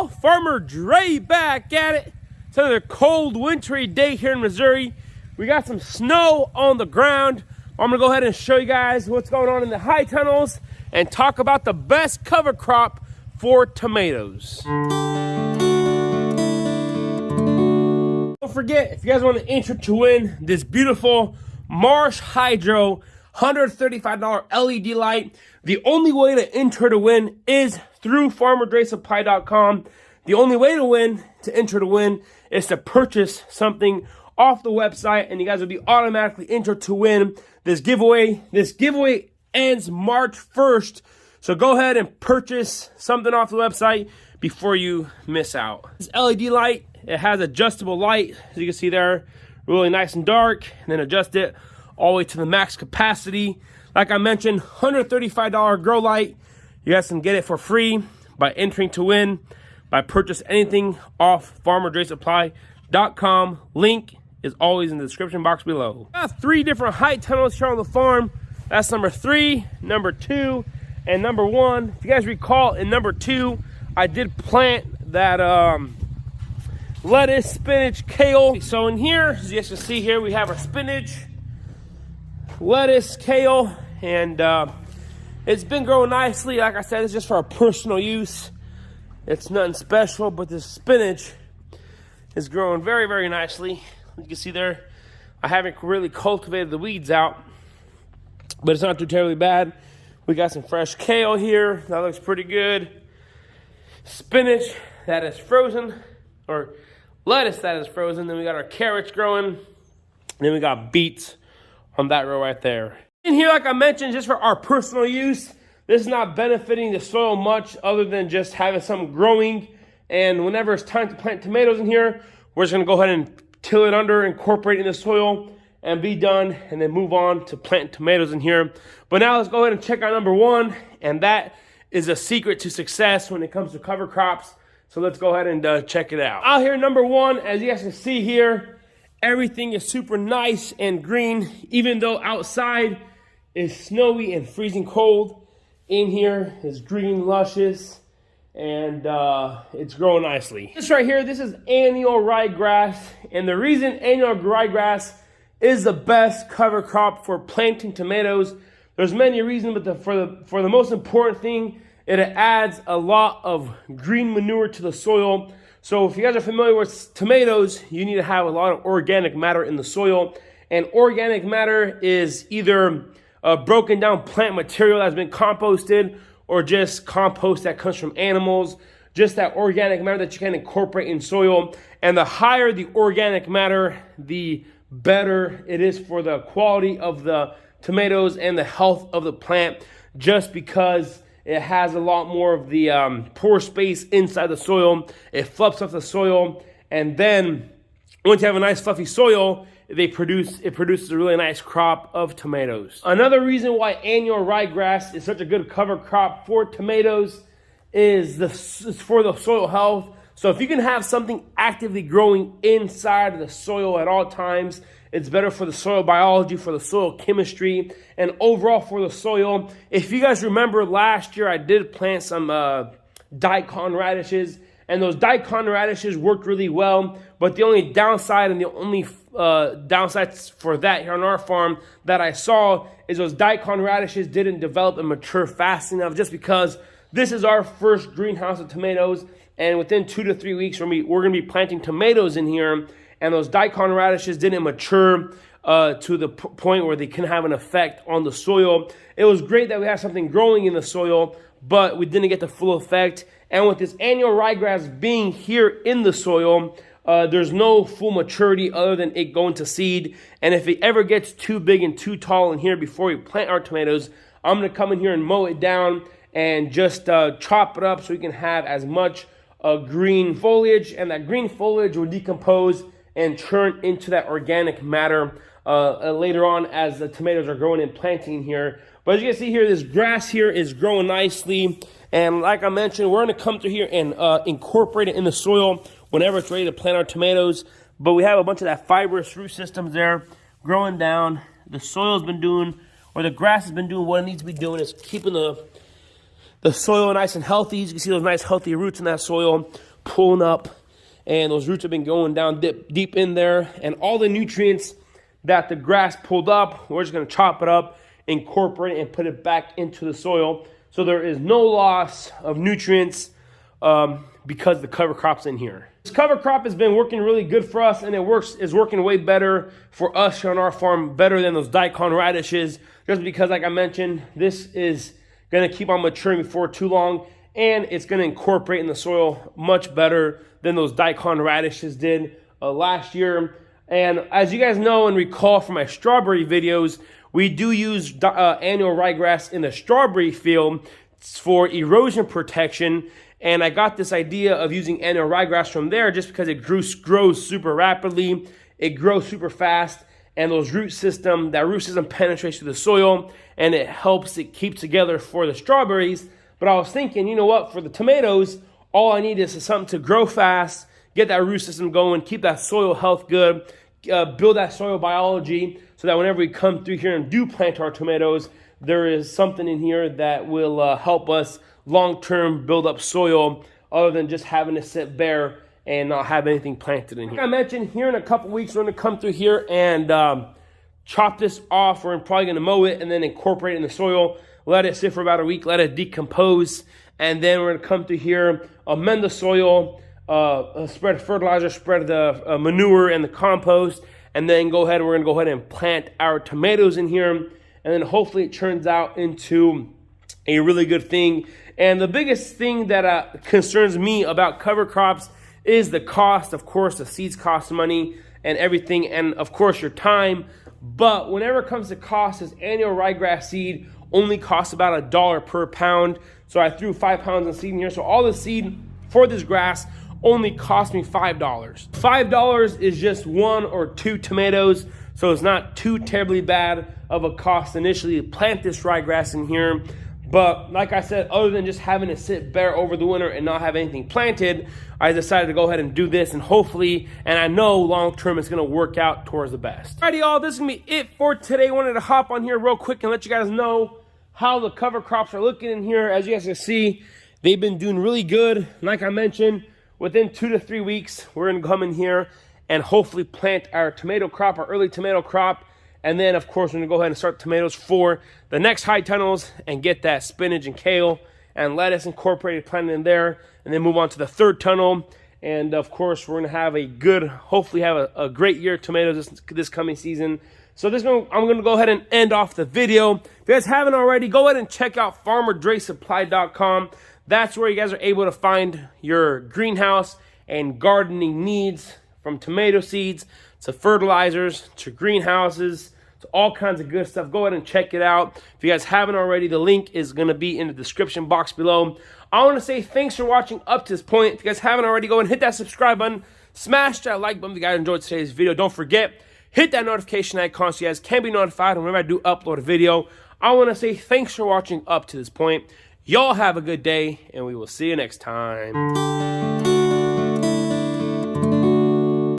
y'all, Farmer Dre back at it. It's another cold, wintry day here in Missouri. We got some snow on the ground. I'm gonna go ahead and show you guys what's going on in the high tunnels and talk about the best cover crop for tomatoes. Don't forget, if you guys want to enter to win this beautiful Marsh Hydro $135 LED light, the only way to enter to win is through farmerdresupply.com. The only way to enter to win is to purchase something off the website, and you guys will be automatically entered to win this giveaway. This giveaway ends March 1st, so go ahead and purchase something off the website before you miss out. This LED light, it has adjustable light, as you can see there, really nice and dark, and then adjust it all the way to the max capacity. Like I mentioned, $135 grow light. You guys can get it for free by entering to win by purchase anything off farmerdresupply.com. Link is always in the description box below. I have 3 different height tunnels here on the farm. That's number 3, number 2, and number 1. If you guys recall, in number 2, I did plant that lettuce, spinach, kale. So in here, as you guys can see here, we have our spinach, lettuce, kale, and it's been growing nicely. Like I said, it's just for our personal use. It's nothing special, but this spinach is growing very, very nicely. You can see there, I haven't really cultivated the weeds out, but it's not too terribly bad. We got some fresh kale here. That looks pretty good. Spinach that is frozen, or lettuce that is frozen. Then we got our carrots growing. And then we got beets on that row right there. In here, like I mentioned, just for our personal use, this is not benefiting the soil much other than just having some growing. And whenever it's time to plant tomatoes in here, we're just gonna go ahead and till it under, incorporate it in the soil, and be done, and then move on to plant tomatoes in here. But now let's go ahead and check out number 1, and that is a secret to success when it comes to cover crops. So let's go ahead and check it out. Out here, number 1, as you guys can see here, everything is super nice and green, even though outside is snowy and freezing cold. In here is green, luscious, and it's growing nicely. This right here, this is annual ryegrass, and the reason annual ryegrass is the best cover crop for planting tomatoes, there's many reasons, but for the most important thing, it adds a lot of green manure to the soil. So if you guys are familiar with tomatoes, you need to have a lot of organic matter in the soil, and organic matter is either broken down plant material that's been composted, or just compost that comes from animals, just that organic matter that you can incorporate in soil. And the higher the organic matter, the better it is for the quality of the tomatoes and the health of the plant, just because it has a lot more of the pore space inside the soil. It fluffs up the soil, and then once you have a nice fluffy soil, it produces a really nice crop of tomatoes. Another reason why annual ryegrass is such a good cover crop for tomatoes is for the soil health. So if you can have something actively growing inside of the soil at all times, it's better for the soil biology, for the soil chemistry, and overall for the soil. If you guys remember last year, I did plant some daikon radishes, and those daikon radishes worked really well, but the only downside and the only downsides for that here on our farm that I saw is those daikon radishes didn't develop and mature fast enough, just because this is our first greenhouse of tomatoes, and within 2 to 3 weeks we're going to be planting tomatoes in here, and those daikon radishes didn't mature to the point where they can have an effect on the soil. It was great that we had something growing in the soil, but we didn't get the full effect. And with this annual ryegrass being here in the soil, there's no full maturity other than it going to seed. And if it ever gets too big and too tall in here before we plant our tomatoes, I'm going to come in here and mow it down and just chop it up so we can have as much green foliage, and that green foliage will decompose and turn into that organic matter later on as the tomatoes are growing and planting here. But as you can see here, this grass here is growing nicely. And like I mentioned, we're going to come through here and incorporate it in the soil whenever it's ready to plant our tomatoes. But we have a bunch of that fibrous root systems there growing down. The soil's been doing, or the grass has been doing what it needs to be doing, is keeping the soil nice and healthy. You can see those nice healthy roots in that soil. pulling up, and those roots have been going down deep in there. And all the nutrients that the grass pulled up, we're just going to chop it up, incorporate it, and put it back into the soil. So there is no loss of nutrients because the cover crop's in here. This cover crop has been working really good for us, and is working way better for us here on our farm, better than those daikon radishes, just because, like I mentioned, this is going to keep on maturing before too long, and it's going to incorporate in the soil much better than those daikon radishes did last year. And as you guys know and recall from my strawberry videos, we do use annual ryegrass in the strawberry field for erosion protection. And I got this idea of using annual ryegrass from there just because it grows super rapidly, it grows super fast, and that root system penetrates through the soil, and it helps it keep together for the strawberries. But I was thinking, you know what, for the tomatoes, all I need is something to grow fast, get that root system going, keep that soil health good, build that soil biology, so that whenever we come through here and do plant our tomatoes, there is something in here that will help us long-term build up soil, other than just having to sit bare and not have anything planted in here. Like I mentioned, here in a couple weeks, we're going to come through here and chop this off. We're probably going to mow it and then incorporate it in the soil, let it sit for about a week, let it decompose, and then we're going to come through here, amend the soil, spread fertilizer, spread the manure and the compost, and then we're going to go ahead and plant our tomatoes in here, and then hopefully it turns out into a really good thing. And the biggest thing that concerns me about cover crops is the cost. Of course, the seeds cost money and everything, and of course your time. But whenever it comes to cost, this annual ryegrass seed only costs about $1 per pound. So I threw 5 pounds of seed in here. So all the seed for this grass only cost me $5. $5 is just 1 or 2 tomatoes. So it's not too terribly bad of a cost initially to plant this ryegrass in here. But like I said, other than just having to sit bare over the winter and not have anything planted, I decided to go ahead and do this, and hopefully, and I know long term it's gonna work out towards the best. Alrighty, y'all, this is gonna be it for today. I wanted to hop on here real quick and let you guys know how the cover crops are looking in here. As you guys can see, they've been doing really good. Like I mentioned, within 2 to 3 weeks, we're gonna come in here and hopefully plant our tomato crop, our early tomato crop. And then, of course, we're going to go ahead and start tomatoes for the next high tunnels and get that spinach and kale and lettuce incorporated, planted in there, and then move on to the third tunnel. And, of course, we're going to have hopefully have a great year of tomatoes this coming season. So I'm going to go ahead and end off the video. If you guys haven't already, go ahead and check out FarmerDreSupply.com. That's where you guys are able to find your greenhouse and gardening needs, from tomato seeds to fertilizers to greenhouses to all kinds of good stuff. Go ahead and check it out. If you guys haven't already, the link is going to be in the description box below. I want to say thanks for watching up to this point. If you guys haven't already, go ahead and hit that subscribe button. Smash that like button if you guys enjoyed today's video. Don't forget, hit that notification icon so you guys can be notified whenever I do upload a video. I want to say thanks for watching up to this point. Y'all have a good day, and we will see you next time.